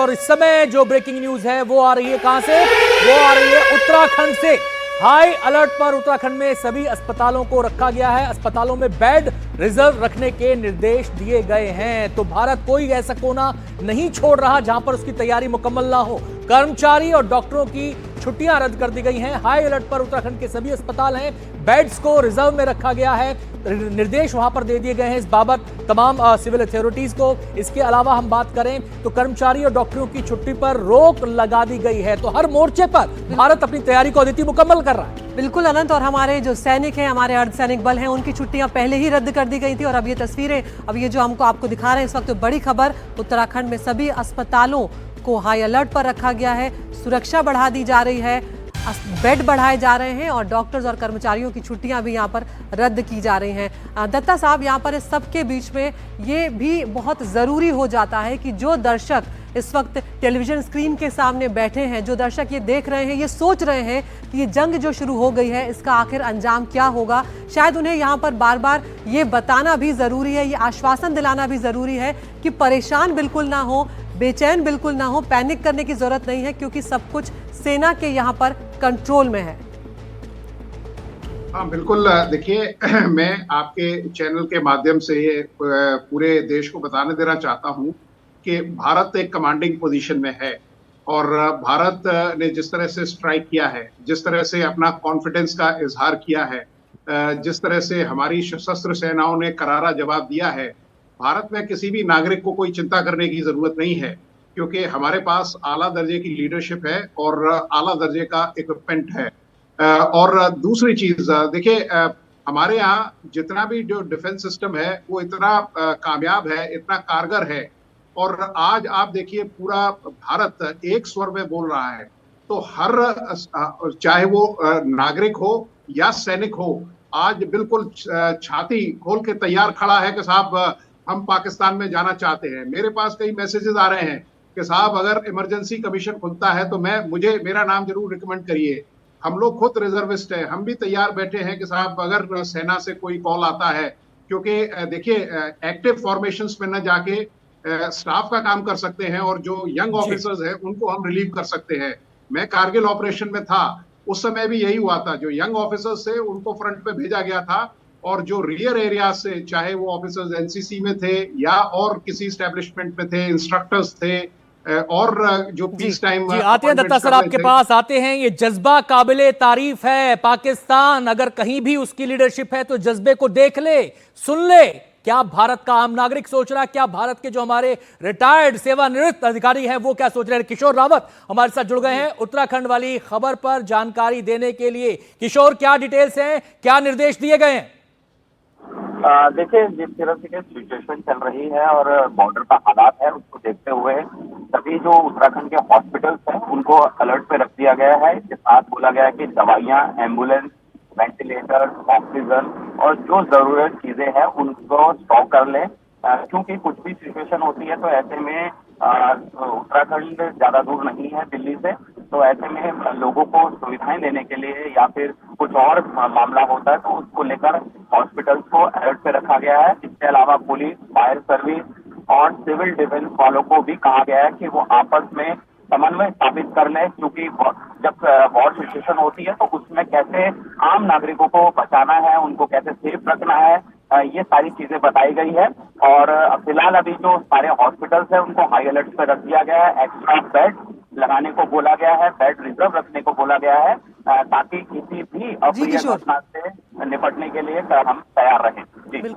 और इस समय जो ब्रेकिंग न्यूज है वो आ रही है कहां से? वो आ रही है उत्तराखंड से। हाई अलर्ट पर उत्तराखंड में सभी अस्पतालों को रखा गया है। अस्पतालों में बेड रिजर्व रखने के निर्देश दिए गए हैं। तो भारत कोई ऐसा कोना नहीं छोड़ रहा जहां पर उसकी तैयारी मुकम्मल ना हो। कर्मचारी और डॉक्टरों की छुट्टियां रद्द कर दी गई हैं। हाई अलर्ट पर उत्तराखंड के सभी अस्पताल हैं। बेड्स को रिजर्व में रखा गया है। निर्देश वहां पर दे दिए गए हैं इस बाबत तमाम सिविल अथॉरिटीज को। इसके अलावा हम बात करें तो कर्मचारी और डॉक्टरों की छुट्टी पर रोक लगा दी गई है। तो हर मोर्चे पर भारत अपनी तैयारी को अदिति मुकम्मल कर रहा है। बिल्कुल अनंत, और हमारे जो सैनिक हैं, हमारे अर्धसैनिक बल हैं, उनकी छुट्टियां पहले ही रद्द कर दी गई थी। और अब ये तस्वीरें, अब ये जो हमको आपको दिखा रहे हैं इस वक्त, बड़ी खबर, उत्तराखंड में सभी अस्पतालों को हाई अलर्ट पर रखा गया है। सुरक्षा बढ़ा दी जा रही है, बेड बढ़ाए जा रहे हैं और डॉक्टर्स और कर्मचारियों की छुट्टियां भी यहाँ पर रद्द की जा रही हैं। दत्ता साहब, यहाँ पर इस सब के बीच में ये भी बहुत ज़रूरी हो जाता है कि जो दर्शक इस वक्त टेलीविजन स्क्रीन के सामने बैठे हैं, जो दर्शक ये देख रहे हैं, ये सोच रहे हैं कि ये जंग जो शुरू हो गई है इसका आखिर अंजाम क्या होगा, शायद उन्हें यहाँ पर बार बार ये बताना भी ज़रूरी है, ये आश्वासन दिलाना भी ज़रूरी है कि परेशान बिल्कुल ना हो, बेचैन बिल्कुल ना हो, पैनिक करने की ज़रूरत नहीं है, क्योंकि सब कुछ सेना के यहाँ पर कंट्रोल में है। हाँ बिल्कुल, देखिए मैं आपके चैनल के माध्यम से ये पूरे देश को बताने देना चाहता हूँ कि भारत एक कमांडिंग पोजीशन में है। और भारत ने जिस तरह से स्ट्राइक किया है, जिस तरह से अपना कॉन्फिडेंस का इजहार किया है, जिस तरह से हमारी सशस्त्र सेनाओं ने करारा जवाब दिया है, भारत में किसी भी नागरिक को कोई चिंता करने की जरूरत नहीं है, क्योंकि हमारे पास आला दर्जे की लीडरशिप है और आला दर्जे का इक्विपमेंट है। और दूसरी चीज देखिए, हमारे यहाँ जितना भी जो डिफेंस सिस्टम है वो इतना कामयाब है, इतना कारगर है। और आज आप देखिए पूरा भारत एक स्वर में बोल रहा है। तो हर चाहे वो नागरिक हो या सैनिक हो, आज बिल्कुल छाती खोल के तैयार खड़ा है कि साहब हम पाकिस्तान में जाना चाहते हैं। मेरे पास कई मैसेजेस आ रहे हैं कि साहब अगर इमरजेंसी कमीशन खुलता है तो मेरा नाम जरूर रिकमेंड करिए। हम लोग खुद रिजर्विस्ट हैं, हम भी तैयार बैठे हैं कि साहब अगर सेना से कोई कॉल आता है, क्योंकि देखिए एक्टिव फॉर्मेशंस में न जाके स्टाफ का काम कर सकते हैं और जो यंग ऑफिसर्स हैं उनको हम रिलीव कर सकते हैं। मैं कारगिल ऑपरेशन में था, उस समय भी यही हुआ था। जो यंग ऑफिसर्स थे उनको फ्रंट पे भेजा गया था और जो रियर एरिया से, चाहे वो ऑफिसर्स एनसीसी में थे या और किसी एस्टेब्लिशमेंट में थे, इंस्ट्रक्टर्स थे और जो पीस टाइम आते हैं दत्ता सर, आपके पास आते हैं। ये जज्बा काबिले तारीफ है। पाकिस्तान अगर कहीं भी उसकी लीडरशिप है तो जज्बे को देख ले, सुन ले। क्या भारत का आम नागरिक सोच रहा है? क्या भारत के जो हमारे रिटायर्ड सेवानिवृत्त अधिकारी हैं वो क्या सोच रहे हैं? किशोर रावत हमारे साथ जुड़ गए हैं उत्तराखंड वाली खबर पर जानकारी देने के लिए। किशोर, क्या डिटेल्स हैं, क्या निर्देश दिए गए हैं? देखिए, जिस तरह से सिचुएशन चल रही है और बॉर्डर का हालात है, उसको देखते हुए सभी जो उत्तराखंड के हॉस्पिटल्स हैं उनको अलर्ट पे रख दिया गया है। इसके साथ बोला गया है कि दवाइयां, एम्बुलेंस, वेंटिलेटर, ऑक्सीजन और जो जरूरत चीजें हैं उनको स्टॉक कर लें, क्योंकि कुछ भी सिचुएशन होती है तो ऐसे में उत्तराखंड ज्यादा दूर नहीं है दिल्ली से, तो ऐसे में लोगों को सुविधाएं देने के लिए या फिर कुछ और मामला होता है तो उसको लेकर हॉस्पिटल्स को अलर्ट पे रखा गया है। इसके अलावा पुलिस, फायर सर्विस और सिविल डिफेंस वालों को भी कहा गया है कि वो आपस में समन्वय स्थापित कर लें, क्योंकि जब वॉर सिचुएशन होती है तो उसमें कैसे आम नागरिकों को बचाना है, उनको कैसे सेफ रखना है, ये सारी चीजें बताई गई है। और फिलहाल अभी जो सारे हॉस्पिटल्स हैं उनको हाई अलर्ट पे रख दिया गया है। एक्स्ट्रा बेड लगाने को बोला गया है, बेड रिजर्व रखने को बोला गया है, ताकि किसी भी अप्रिय घटना से निपटने के लिए हम तैयार रहें। जी।